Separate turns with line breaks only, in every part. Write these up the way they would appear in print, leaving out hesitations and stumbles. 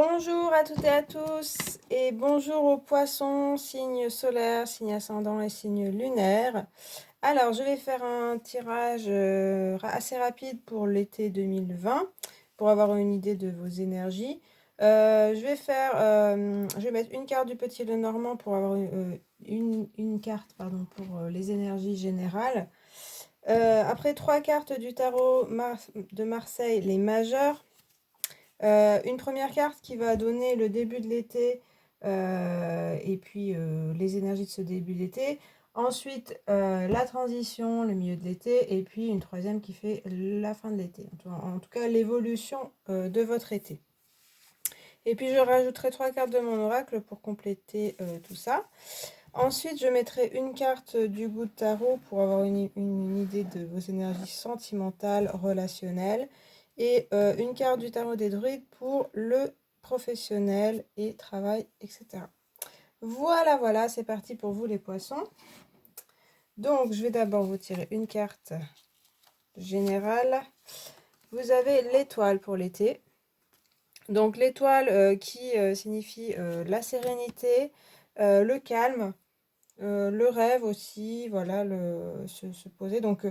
Bonjour à toutes et à tous et bonjour aux poissons, signe solaire, signe ascendant et signe lunaire. Alors, je vais faire un tirage assez rapide pour l'été 2020 pour avoir une idée de vos énergies. Je vais mettre une carte du Petit Lenormand pour avoir une carte pardon, pour les énergies générales. Après, trois cartes du tarot de Marseille, les majeures. Une première carte qui va donner le début de l'été et puis les énergies de ce début d'été. Ensuite, la transition, le milieu de l'été. Et puis une troisième qui fait la fin de l'été. En tout cas, l'évolution de votre été. Et puis je rajouterai trois cartes de mon oracle pour compléter tout ça. Ensuite, je mettrai une carte du Good Tarot pour avoir une idée de vos énergies sentimentales, relationnelles. Et une carte du Tarot des Druides pour le professionnel et travail, etc. Voilà, c'est parti pour vous les poissons. Donc, je vais d'abord vous tirer une carte générale. Vous avez l'étoile pour l'été. Donc, l'étoile qui signifie la sérénité, le calme, le rêve aussi, voilà, se poser. Donc,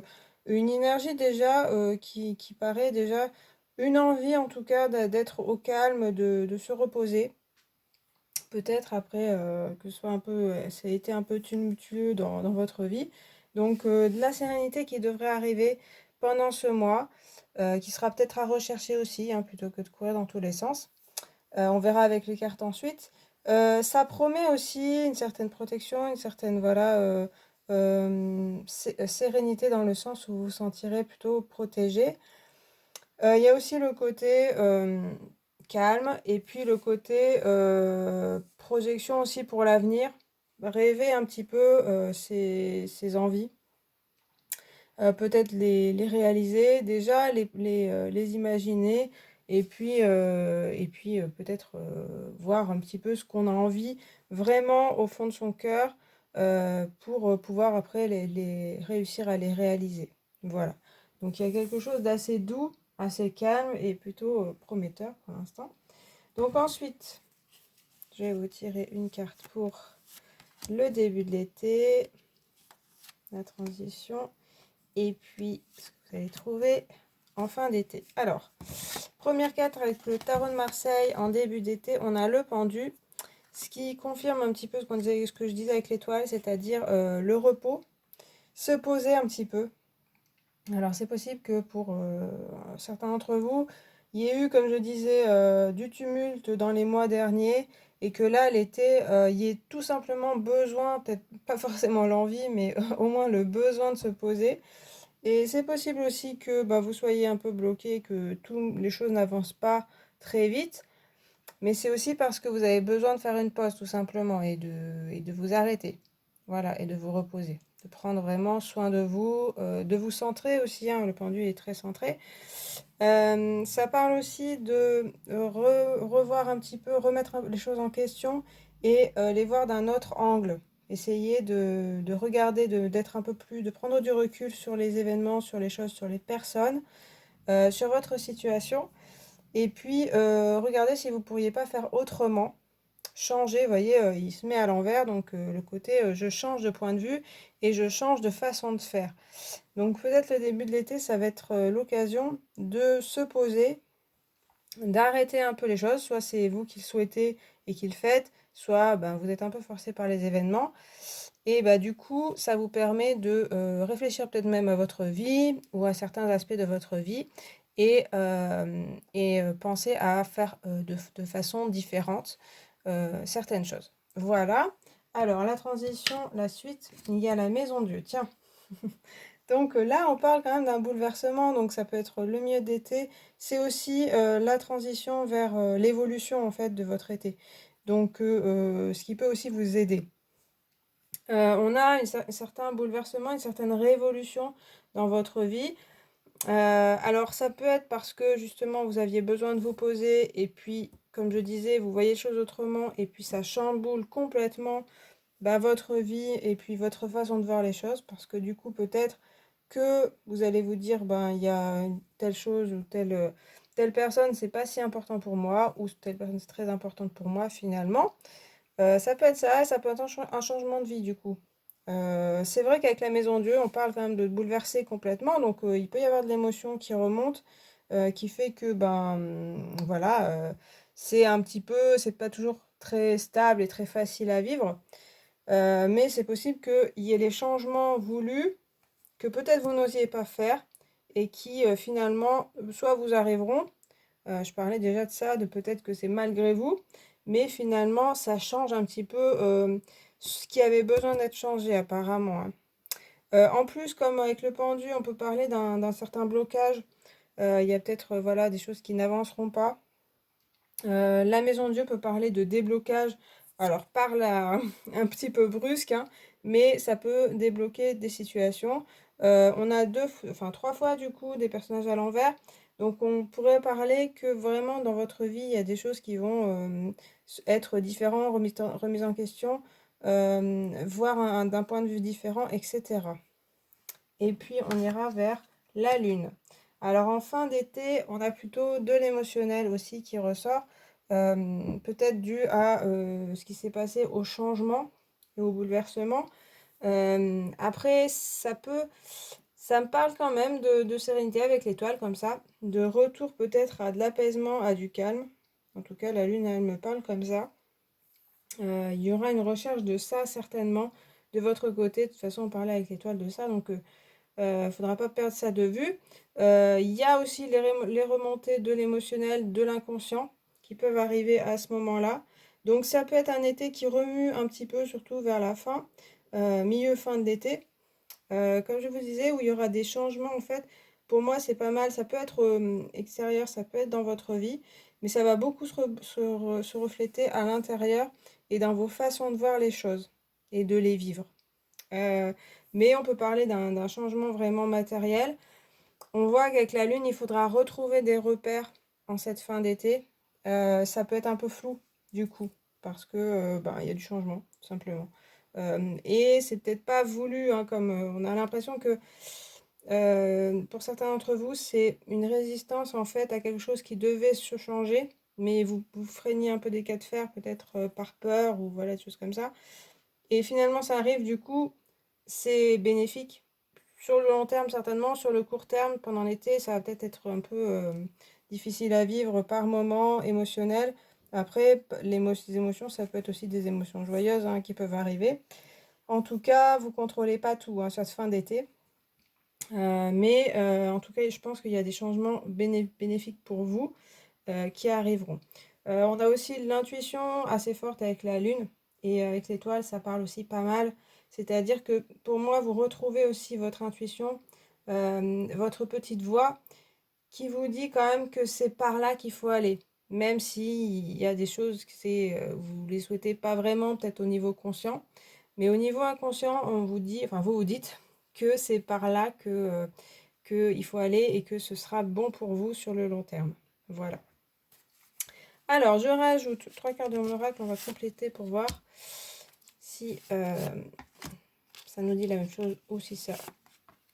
une énergie déjà qui paraît déjà une envie en tout cas d'être au calme, de se reposer. Peut-être après que ce soit ça a été un peu tumultueux dans votre vie. Donc, de la sérénité qui devrait arriver pendant ce mois, qui sera peut-être à rechercher aussi, hein, plutôt que de courir dans tous les sens. On verra avec les cartes ensuite. Ça promet aussi une certaine protection, une certaine voilà, sérénité dans le sens où vous vous sentirez plutôt protégé. Il y a aussi le côté calme et puis le côté projection aussi pour l'avenir. Rêver un petit peu ses envies. Peut-être les réaliser déjà, les imaginer et puis peut-être voir un petit peu ce qu'on a envie vraiment au fond de son cœur pour pouvoir après réussir à les réaliser. Voilà. Donc il y a quelque chose d'assez doux, assez calme et plutôt prometteur pour l'instant. Donc ensuite, je vais vous tirer une carte pour le début de l'été, la transition. Et puis, ce que vous allez trouver en fin d'été. Alors, première carte avec le tarot de Marseille en début d'été, on a le pendu, ce qui confirme un petit peu ce que je disais avec l'étoile, c'est-à-dire le repos, se poser un petit peu. Alors, c'est possible que pour certains d'entre vous, il y ait eu, comme je disais, du tumulte dans les mois derniers et que là, l'été, il y ait tout simplement besoin, peut-être pas forcément l'envie, mais au moins le besoin de se poser. Et c'est possible aussi que vous soyez un peu bloqué, que les choses n'avancent pas très vite, mais c'est aussi parce que vous avez besoin de faire une pause tout simplement et de vous arrêter, voilà, et de vous reposer, de prendre vraiment soin de vous centrer aussi, hein, le pendule est très centré. Ça parle aussi de revoir un petit peu, remettre les choses en question et les voir d'un autre angle. Essayer de regarder, d'être un peu plus, de prendre du recul sur les événements, sur les choses, sur les personnes, sur votre situation. Et puis, regardez si vous ne pourriez pas faire autrement. Changer, vous voyez, il se met à l'envers, donc le côté je change de point de vue et je change de façon de faire. Donc peut-être le début de l'été, ça va être l'occasion de se poser, d'arrêter un peu les choses. Soit c'est vous qui le souhaitez et qui le faites, soit vous êtes un peu forcé par les événements. Et du coup, ça vous permet de réfléchir peut-être même à votre vie ou à certains aspects de votre vie et penser à faire de façon différente certaines choses. Voilà. Alors, la transition, la suite, il y a la maison Dieu. Tiens. Donc là, on parle quand même d'un bouleversement, donc ça peut être le milieu d'été. C'est aussi la transition vers l'évolution en fait de votre été. Donc, ce qui peut aussi vous aider. On a un certain bouleversement, une certaine révolution dans votre vie. Alors ça peut être parce que justement vous aviez besoin de vous poser et puis comme je disais vous voyez les choses autrement et puis ça chamboule complètement votre vie et puis votre façon de voir les choses parce que du coup peut-être que vous allez vous dire il y a telle chose ou telle personne, c'est pas si important pour moi, ou telle personne, c'est très importante pour moi finalement. Ça peut être ça, ça peut être un changement de vie du coup. C'est vrai qu'avec la maison Dieu, on parle quand même de bouleverser complètement, donc il peut y avoir de l'émotion qui remonte, qui fait que voilà, c'est un petit peu, c'est pas toujours très stable et très facile à vivre, mais c'est possible qu'il y ait les changements voulus que peut-être vous n'osiez pas faire et qui finalement soit vous arriveront. Je parlais déjà de ça, de peut-être que c'est malgré vous, mais finalement ça change un petit peu ce qui avait besoin d'être changé apparemment, hein. En plus, comme avec le pendu, on peut parler d'un certain blocage. Il y a peut-être voilà, des choses qui n'avanceront pas. La maison de Dieu peut parler de déblocage. Alors, par là, un petit peu brusque, hein, mais ça peut débloquer des situations. On a trois fois du coup des personnages à l'envers. Donc, on pourrait parler que vraiment dans votre vie, il y a des choses qui vont être différentes, remises en question, voir d'un point de vue différent, etc. Et puis, on ira vers la lune. Alors, en fin d'été, on a plutôt de l'émotionnel aussi qui ressort, peut-être dû à ce qui s'est passé au changement et au bouleversement. Après, ça me parle quand même de sérénité avec l'étoile comme ça, de retour peut-être à de l'apaisement, à du calme. En tout cas, la lune, elle me parle comme ça. Il y aura une recherche de ça certainement de votre côté. De toute façon, on parlait avec l'étoile de ça, donc faudra pas perdre ça de vue. Il y a aussi les remontées de l'émotionnel, de l'inconscient qui peuvent arriver à ce moment-là. Donc ça peut être un été qui remue un petit peu, surtout vers la fin, milieu fin de l'été. Comme je vous disais, où il y aura des changements en fait. Pour moi, c'est pas mal. Ça peut être extérieur, ça peut être dans votre vie, mais ça va beaucoup se refléter à l'intérieur et dans vos façons de voir les choses et de les vivre. Euh, mais on peut parler d'un changement vraiment matériel. On voit qu'avec la Lune, il faudra retrouver des repères en cette fin d'été. Ça peut être un peu flou, du coup, parce que il y a du changement, tout simplement. Et c'est peut-être pas voulu, hein, comme on a l'impression que pour certains d'entre vous, c'est une résistance en fait à quelque chose qui devait se changer, mais vous freinez un peu des cas de fer, peut-être par peur ou voilà, des choses comme ça. Et finalement, ça arrive, du coup, c'est bénéfique. Sur le long terme, certainement. Sur le court terme, pendant l'été, ça va peut-être être un peu difficile à vivre par moment, émotionnel. Après, les émotions, ça peut être aussi des émotions joyeuses hein, qui peuvent arriver. En tout cas, vous contrôlez pas tout hein, cette fin d'été. Mais en tout cas, je pense qu'il y a des changements bénéfiques pour vous qui arriveront. On a aussi l'intuition assez forte avec la lune et avec l'étoile, ça parle aussi pas mal. C'est-à-dire que pour moi, vous retrouvez aussi votre intuition, votre petite voix qui vous dit quand même que c'est par là qu'il faut aller. Même s'il y a des choses que vous ne les souhaitez pas vraiment, peut-être au niveau conscient. Mais au niveau inconscient, on vous dit, enfin vous vous dites que c'est par là que il faut aller et que ce sera bon pour vous sur le long terme. Voilà. Alors, je rajoute 3 quarts de mon oracle, on va compléter pour voir si ça nous dit la même chose ou si ça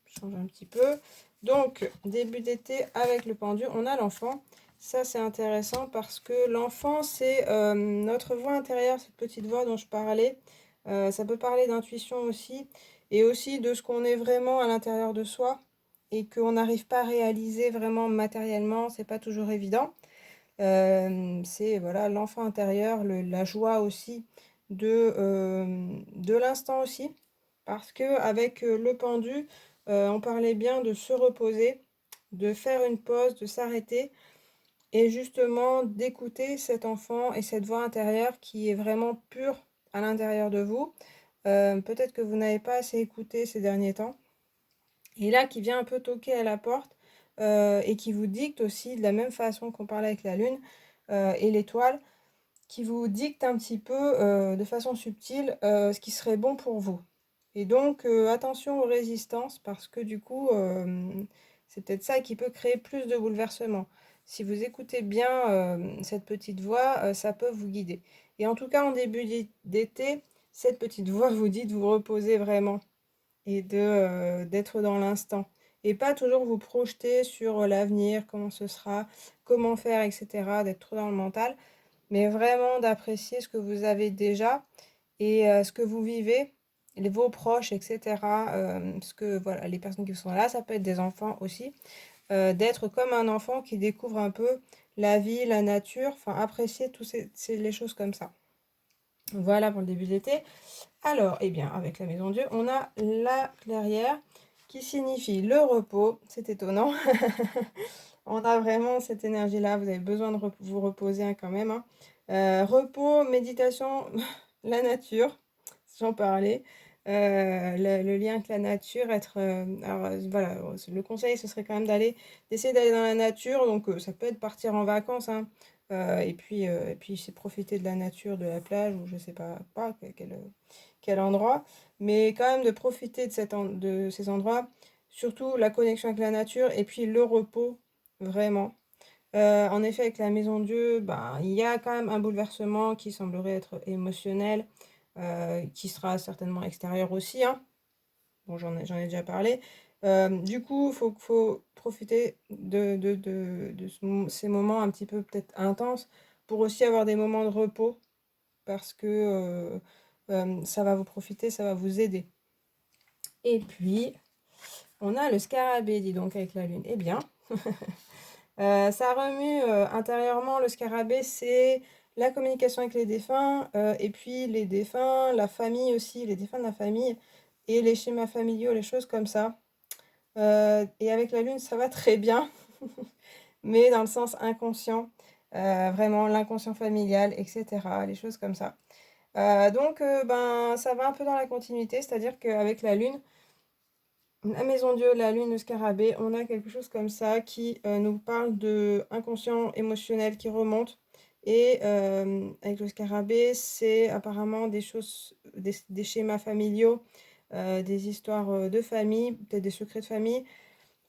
change un petit peu. Donc, début d'été avec le pendu, on a l'enfant. Ça, c'est intéressant parce que l'enfant, c'est notre voix intérieure, cette petite voix dont je parlais. Ça peut parler d'intuition aussi et aussi de ce qu'on est vraiment à l'intérieur de soi et qu'on n'arrive pas à réaliser vraiment matériellement, c'est pas toujours évident. C'est voilà l'enfant intérieur, la joie aussi de l'instant aussi. Parce que avec le pendu, on parlait bien de se reposer, de faire une pause, de s'arrêter et justement d'écouter cet enfant et cette voix intérieure qui est vraiment pure à l'intérieur de vous. Peut-être que vous n'avez pas assez écouté ces derniers temps. Et là, qui vient un peu toquer à la porte et qui vous dicte aussi, de la même façon qu'on parlait avec la lune et l'étoile, qui vous dicte un petit peu de façon subtile ce qui serait bon pour vous. Et donc, attention aux résistances parce que du coup, c'est peut-être ça qui peut créer plus de bouleversements. Si vous écoutez bien cette petite voix, ça peut vous guider. Et en tout cas, en début d'été, cette petite voix vous dit de vous reposer vraiment et d'être dans l'instant et pas toujours vous projeter sur l'avenir, comment ce sera, comment faire, etc., d'être trop dans le mental, mais vraiment d'apprécier ce que vous avez déjà et ce que vous vivez, vos proches, etc. Parce que voilà, les personnes qui sont là, ça peut être des enfants aussi, d'être comme un enfant qui découvre un peu la vie, la nature, enfin apprécier tous les choses comme ça. Voilà pour le début de l'été. Alors, eh bien, avec la maison Dieu, on a la clairière qui signifie le repos. C'est étonnant. On a vraiment cette énergie-là. Vous avez besoin de vous reposer hein, quand même. Hein. Repos, méditation, la nature, j'en parlais. Le lien avec la nature, alors voilà, le conseil, ce serait quand même d'essayer d'aller dans la nature. Donc, ça peut être partir en vacances. Hein. Et puis c'est profiter de la nature, de la plage, ou je sais pas quel endroit. Mais quand même de profiter de ces endroits. Surtout la connexion avec la nature et puis le repos. Vraiment. En effet, avec la maison Dieu, ben, il y a quand même un bouleversement qui semblerait être émotionnel, qui sera certainement extérieur aussi, hein. Bon, j'en ai déjà parlé. Du coup, faut profiter de ces moments un petit peu peut-être intenses pour aussi avoir des moments de repos parce que ça va vous profiter, ça va vous aider. Et puis, on a le scarabée, dis donc, avec la lune. Eh bien, ça remue intérieurement. Le scarabée, c'est la communication avec les défunts, et puis les défunts, la famille aussi, les défunts de la famille, et les schémas familiaux, les choses comme ça. Et avec la lune, ça va très bien, mais dans le sens inconscient, vraiment l'inconscient familial, etc., les choses comme ça. Donc, ben, ça va un peu dans la continuité, c'est-à-dire qu'avec la lune, la maison Dieu, la lune, le scarabée, on a quelque chose comme ça qui nous parle de inconscient émotionnel qui remonte. Et avec le scarabée, c'est apparemment des choses, des schémas familiaux, des histoires de famille, peut-être des secrets de famille.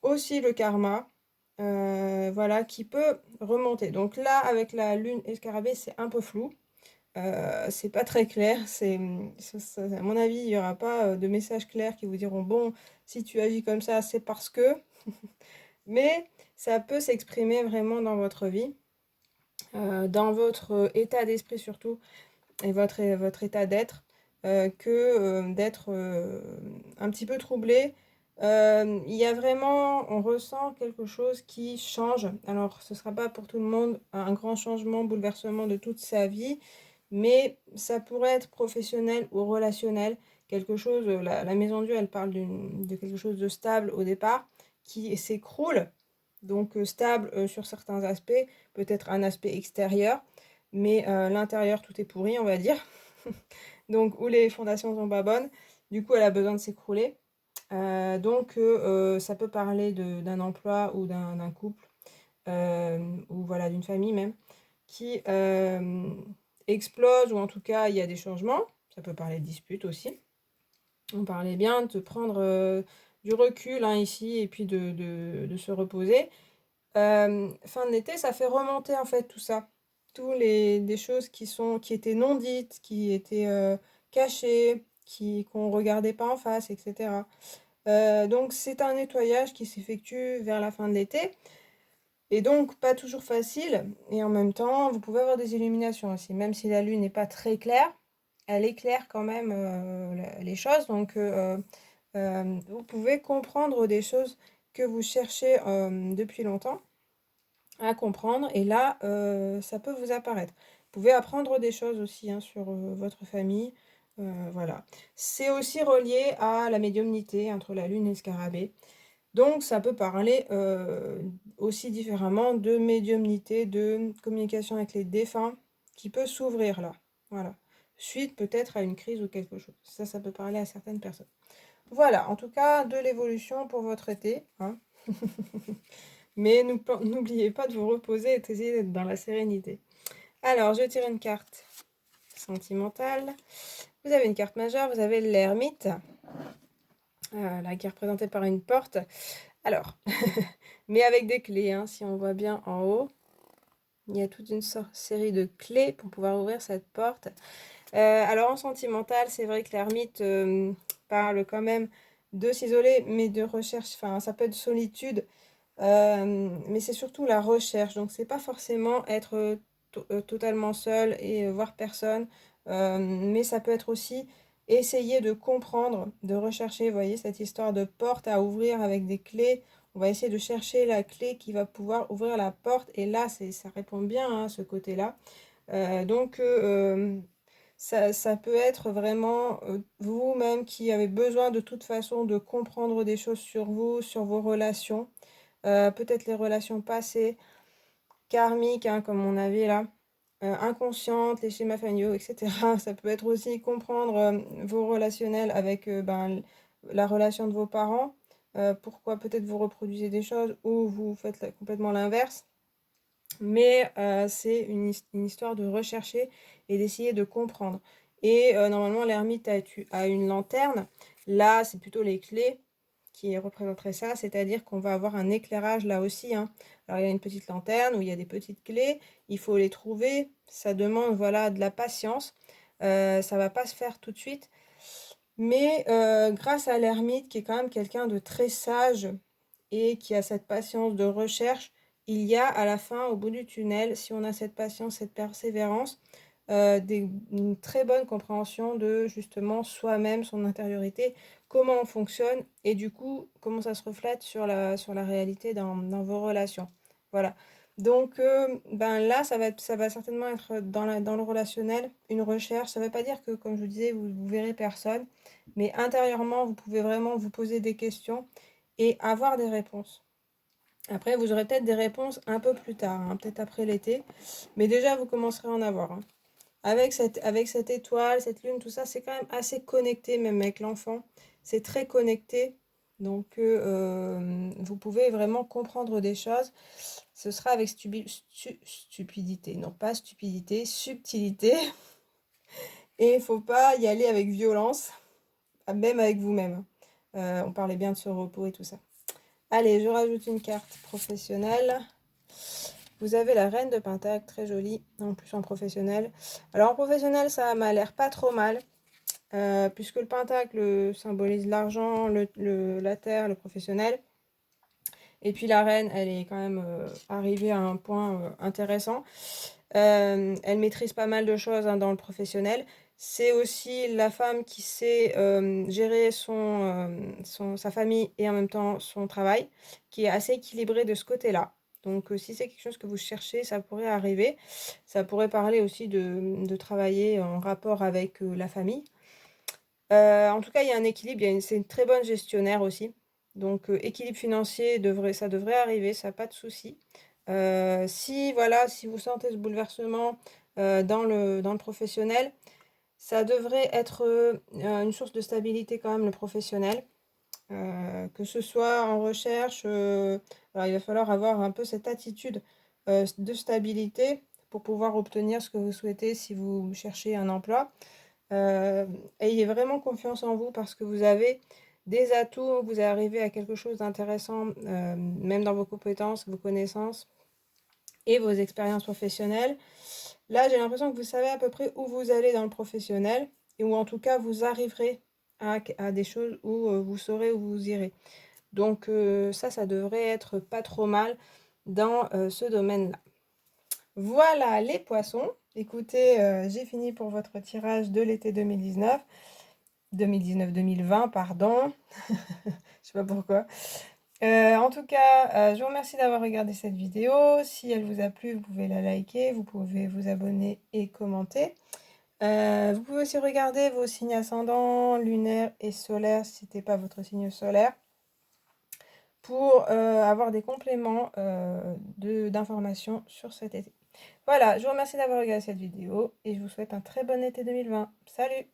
Aussi le karma, voilà, qui peut remonter. Donc là, avec la lune et le scarabée, c'est un peu flou. C'est pas très clair, à mon avis, il n'y aura pas de messages clairs qui vous diront, bon, si tu agis comme ça, c'est parce que, mais ça peut s'exprimer vraiment dans votre vie, dans votre état d'esprit surtout, et votre état d'être, que d'être un petit peu troublé. Il y a vraiment, on ressent quelque chose qui change. Alors, ce ne sera pas pour tout le monde un grand changement, bouleversement de toute sa vie, mais ça pourrait être professionnel ou relationnel. Quelque chose, la maison Dieu, elle parle de quelque chose de stable au départ, qui s'écroule. Donc, stable sur certains aspects, peut-être un aspect extérieur, mais l'intérieur, tout est pourri, on va dire. Donc, où les fondations sont pas bonnes, du coup, elle a besoin de s'écrouler. Donc, ça peut parler d'un emploi ou d'un couple, ou voilà, d'une famille même, qui explose, ou en tout cas, il y a des changements. Ça peut parler de disputes aussi. On parlait bien de prendre du recul hein, ici, et puis de se reposer. Fin de l'été, ça fait remonter en fait tout ça. Des choses qui étaient non dites, qui étaient cachées, qu'on regardait pas en face, etc. Donc c'est un nettoyage qui s'effectue vers la fin de l'été. Et donc pas toujours facile. Et en même temps, vous pouvez avoir des illuminations aussi. Même si la lune n'est pas très claire, elle éclaire quand même les choses. Donc vous pouvez comprendre des choses que vous cherchez depuis longtemps à comprendre et là, ça peut vous apparaître. Vous pouvez apprendre des choses aussi hein, sur votre famille. Voilà. C'est aussi relié à la médiumnité entre la lune et le scarabée. Donc ça peut parler aussi différemment de médiumnité, de communication avec les défunts qui peut s'ouvrir là. Voilà. Suite peut-être à une crise ou quelque chose. Ça peut parler à certaines personnes. Voilà, en tout cas, de l'évolution pour votre été. Hein. Mais n'oubliez pas de vous reposer et d'essayer d'être dans la sérénité. Alors, je tire une carte sentimentale. Vous avez une carte majeure, vous avez l'ermite, là, qui est représentée par une porte. Alors, mais avec des clés, hein, si on voit bien en haut, il y a toute une série de clés pour pouvoir ouvrir cette porte. Alors, en sentimental, c'est vrai que l'ermite parle quand même de s'isoler, mais de recherche, enfin ça peut être solitude, mais c'est surtout la recherche. Donc c'est pas forcément être totalement seul et voir personne, mais ça peut être aussi essayer de comprendre, de rechercher, vous voyez, cette histoire de porte à ouvrir avec des clés. On va essayer de chercher la clé qui va pouvoir ouvrir la porte. Et là, ça répond bien hein, ce côté-là. Donc, ça peut être vraiment vous-même qui avez besoin de toute façon de comprendre des choses sur vous, sur vos relations. Peut-être les relations passées, karmiques, hein, comme on avait là, inconscientes, les schémas familiaux, etc. Ça peut être aussi comprendre vos relationnels avec ben, la relation de vos parents. Pourquoi peut-être vous reproduisez des choses ou vous faites complètement l'inverse. Mais c'est une histoire de rechercher et d'essayer de comprendre. Et normalement, l'ermite a une lanterne. Là, c'est plutôt les clés qui représenteraient ça, c'est-à-dire qu'on va avoir un éclairage là aussi, hein. Alors, il y a une petite lanterne où il y a des petites clés. Il faut les trouver. Ça demande, voilà, de la patience. Ça va pas se faire tout de suite. Mais grâce à l'ermite, qui est quand même quelqu'un de très sage et qui a cette patience de recherche, il y a à la fin, au bout du tunnel, si on a cette patience, cette persévérance, une très bonne compréhension de justement soi-même, son intériorité, comment on fonctionne et du coup, comment ça se reflète sur la réalité dans vos relations. Voilà. Donc ben là, ça va certainement être dans le relationnel, une recherche. Ça ne veut pas dire que, comme je vous disais, vous verrez personne, mais intérieurement, vous pouvez vraiment vous poser des questions et avoir des réponses. Après, vous aurez peut-être des réponses un peu plus tard, hein, peut-être après l'été, mais déjà, vous commencerez à en avoir, hein. Avec cette étoile, cette lune, tout ça, c'est quand même assez connecté, même avec l'enfant. C'est très connecté. Donc, vous pouvez vraiment comprendre des choses. Ce sera avec stupidité. Non, pas stupidité, subtilité. Et il ne faut pas y aller avec violence, même avec vous-même. On parlait bien de ce repos et tout ça. Allez, je rajoute une carte professionnelle. Vous avez la reine de Pentacle, très jolie, en plus en professionnel. Alors en professionnel, ça m'a l'air pas trop mal, puisque le Pentacle symbolise l'argent, la terre, le professionnel. Et puis la reine, elle est quand même arrivée à un point intéressant. Elle maîtrise pas mal de choses hein, dans le professionnel. C'est aussi la femme qui sait gérer sa famille et en même temps son travail, qui est assez équilibrée de ce côté-là. Donc si c'est quelque chose que vous cherchez, ça pourrait arriver. Ça pourrait parler aussi de travailler en rapport avec la famille. En tout cas, il y a un équilibre, c'est une très bonne gestionnaire aussi. Donc équilibre financier, ça devrait arriver, ça pas de souci. Si voilà, si vous sentez ce bouleversement dans le professionnel, ça devrait être une source de stabilité quand même, le professionnel. Que ce soit en recherche, alors il va falloir avoir un peu cette attitude de stabilité pour pouvoir obtenir ce que vous souhaitez si vous cherchez un emploi. Ayez vraiment confiance en vous parce que vous avez des atouts, vous arrivez à quelque chose d'intéressant, même dans vos compétences, vos connaissances et vos expériences professionnelles. Là, j'ai l'impression que vous savez à peu près où vous allez dans le professionnel et où en tout cas vous arriverez à des choses où vous saurez où vous irez. Donc ça devrait être pas trop mal dans ce domaine-là. Voilà les poissons. Écoutez, j'ai fini pour votre tirage de l'été 2019. 2019-2020, pardon. Je sais pas pourquoi. En tout cas, je vous remercie d'avoir regardé cette vidéo. Si elle vous a plu, vous pouvez la liker, vous pouvez vous abonner et commenter. Vous pouvez aussi regarder vos signes ascendants, lunaires et solaires si ce n'est pas votre signe solaire pour avoir des compléments d'informations sur cet été. Voilà, je vous remercie d'avoir regardé cette vidéo et je vous souhaite un très bon été 2020. Salut!